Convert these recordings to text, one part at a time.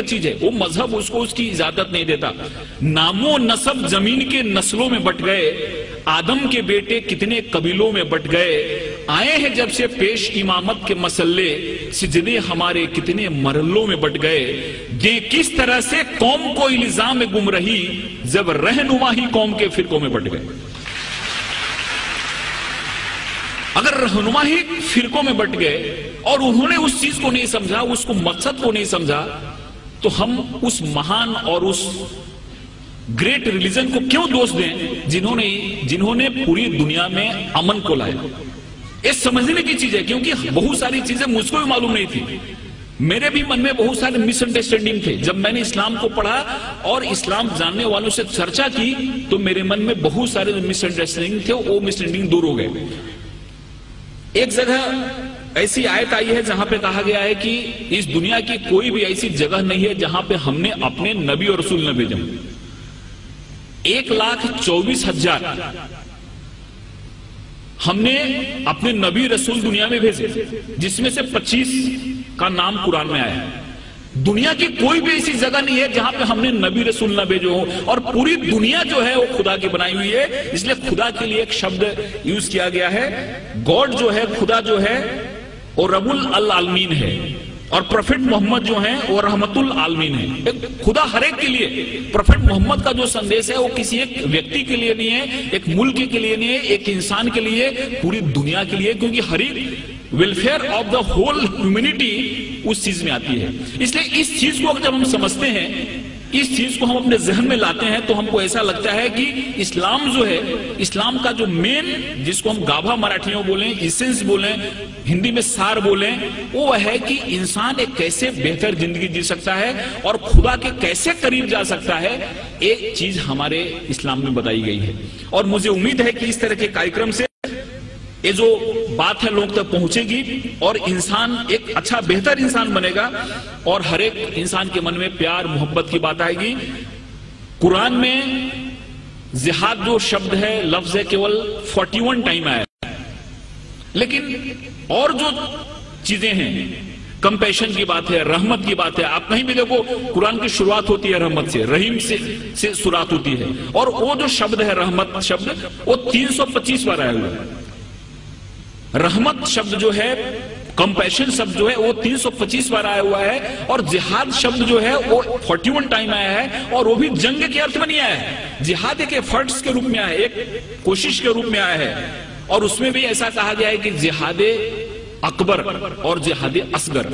चीज है, वो मजहब उसको उसकी इजाजत नहीं देता। नामो नसब जमीन के नस्लों में बट गए, आदम के बेटे कितने कबीलों में बट गए, आए हैं जब से पेश इमामत के मसल्ले, सिजदे हमारे कितने मरलों में बट गए। ये किस तरह से कौम को इल्जाम में गुम रही, जब रहनुमा ही कौम के फिरकों में बट गए। अगर रहनुमा ही फिरकों में बट गए और उन्होंने उस चीज को नहीं समझा, उसको मकसद को नहीं समझा, तो हम उस महान और उस ग्रेट रिलीजन को क्यों दोष दें जिन्होंने पूरी दुनिया में अमन को लाया। ये समझने की चीज है, क्योंकि बहुत सारी चीजें मुझको भी मालूम नहीं थी। मेरे भी मन में बहुत सारे मिसअंडरस्टैंडिंग थे। जब मैंने इस्लाम को पढ़ा और इस्लाम जानने वालों से चर्चा की, तो मेरे मन में बहुत सारे मिसअंडरस्टैंडिंग थे, वो मिसअंडरस्टैंडिंग दूर हो गए। एक जगह ऐसी आयत आई है जहां पे कहा गया है कि इस दुनिया की कोई भी ऐसी जगह नहीं है जहां पे हमने अपने नबी और रसूल न भेजे। 1,24,000 हमने अपने नबी रसूल दुनिया में भेजे, जिसमें से 25 का नाम कुरान में आया है। दुनिया की कोई भी ऐसी जगह नहीं है जहां पे हमने नबी रसूल न भेजे हो, और पूरी दुनिया जो है वो खुदा की बनाई हुई है। इसलिए खुदा के लिए एक शब्द यूज किया गया है। गॉड जो है, खुदा जो है, वो रबुल अल आलमीन है, और प्रोफेट मोहम्मद जो है वो रहमतुल आलमीन है। खुदा हर एक के लिए, प्रोफेट मोहम्मद का जो संदेश है वो किसी एक व्यक्ति के लिए नहीं है, एक मुल्क के लिए नहीं है, एक इंसान के लिए, पूरी दुनिया के लिए, क्योंकि हर एक welfare of the whole humanity उस चीज में आती है। इसलिए इस चीज को जब हम समझते हैं, इस चीज को हम अपने जहन में लाते हैं, तो हमको ऐसा लगता है कि इस्लाम जो है, इस्लाम का जो मेन, जिसको हम गाभा मराठी में बोलें, इसेंस बोलें, हिंदी में सार बोलें, वो है कि इंसान एक कैसे बेहतर जिंदगी जी सकता है और खुदा के कैसे करीब जा सकता है। एक चीज हमारे इस्लाम में बताई गई है, और मुझे उम्मीद है कि इस तरह के कार्यक्रम से ये जो बात है लोग तक पहुंचेगी और इंसान एक अच्छा बेहतर इंसान बनेगा, और हर एक इंसान के मन में प्यार मोहब्बत की बात आएगी। कुरान में जिहाद जो शब्द है, लफ्ज है, केवल 41 टाइम आया है, लेकिन और जो चीजें हैं, कंपैशन की बात है, रहमत की बात है। आप कहीं भी देखो कुरान की शुरुआत होती है रहमत से, रहीम से शुरुआत होती है, और वो जो शब्द है रहमत शब्द, वो 325 बार आया हुआ है। रहमत शब्द जो है, कंपैशन शब्द जो है, वो 325 बार आया हुआ है, और जिहाद शब्द जो है वो 41 टाइम आया है, और वो भी जंग के अर्थ में नहीं आया है। जिहाद एक एफर्ट्स के रूप में आया है, एक कोशिश के रूप में आया है, और उसमें भी ऐसा कहा गया है कि जिहादे अकबर और जिहादे असगर।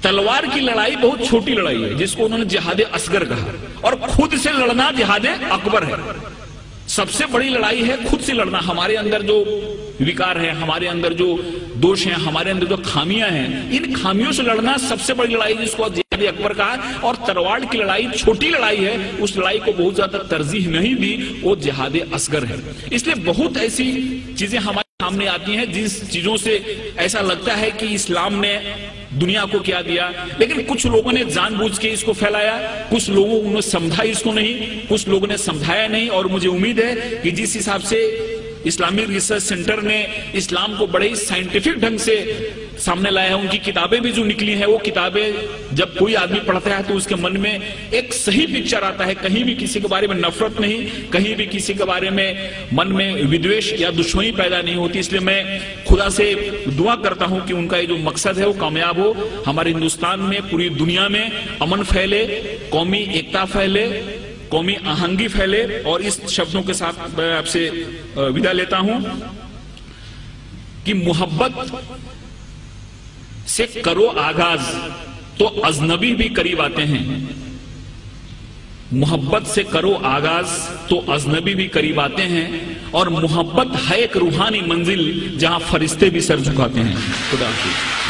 तलवार की लड़ाई बहुत छोटी लड़ाई है, जिसको उन्होंने जिहादे असगर कहा, और खुद से लड़ना जिहादे अकबर है। सबसे बड़ी लड़ाई है खुद से लड़ना। हमारे अंदर जो विकार है, हमारे अंदर जो दोष हैं, हमारे अंदर जो खामियां हैं, इन खामियों से लड़ना सबसे बड़ी लड़ाई, जिसको जिहाद अकबर कहा। और तलवार की लड़ाई छोटी लड़ाई है, उस लड़ाई को बहुत ज्यादा तरजीह नहीं दी, वो जिहाद असगर है। इसलिए बहुत ऐसी चीजें हमारे सामने आती हैं जिस चीजों से ऐसा लगता है कि इस्लाम ने दुनिया को क्या दिया, लेकिन कुछ लोगों ने जानबूझ के इसको फैलाया, कुछ लोगों ने समझा इसको नहीं, कुछ लोगों ने समझाया नहीं। और मुझे उम्मीद है कि जिस हिसाब से इस्लामिक रिसर्च सेंटर ने इस्लाम को बड़े ही साइंटिफिक ढंग से सामने लाया है, उनकी किताबें भी जो निकली हैं, वो किताबें जब कोई आदमी पढ़ता है तो उसके मन में एक सही पिक्चर आता है। कहीं भी किसी के बारे में नफरत नहीं, कहीं भी किसी के बारे में मन में विद्वेष या दुश्मनी पैदा नहीं होती। इसलिए मैं खुदा से दुआ करता हूं कि उनका ये जो मकसद है वो कामयाब हो, हमारे हिंदुस्तान में, पूरी दुनिया में अमन फैले, कौमी एकता फैले, कौमी आहंगी फैले। और इस शब्दों के साथ मैं आपसे विदा लेता हूं कि मोहब्बत से करो आगाज तो अजनबी भी करीब आते हैं। मोहब्बत से करो आगाज तो अजनबी भी करीब आते हैं, और मोहब्बत है एक रूहानी मंजिल जहां फरिश्ते भी सर झुकाते हैं। खुदा हाफिज़।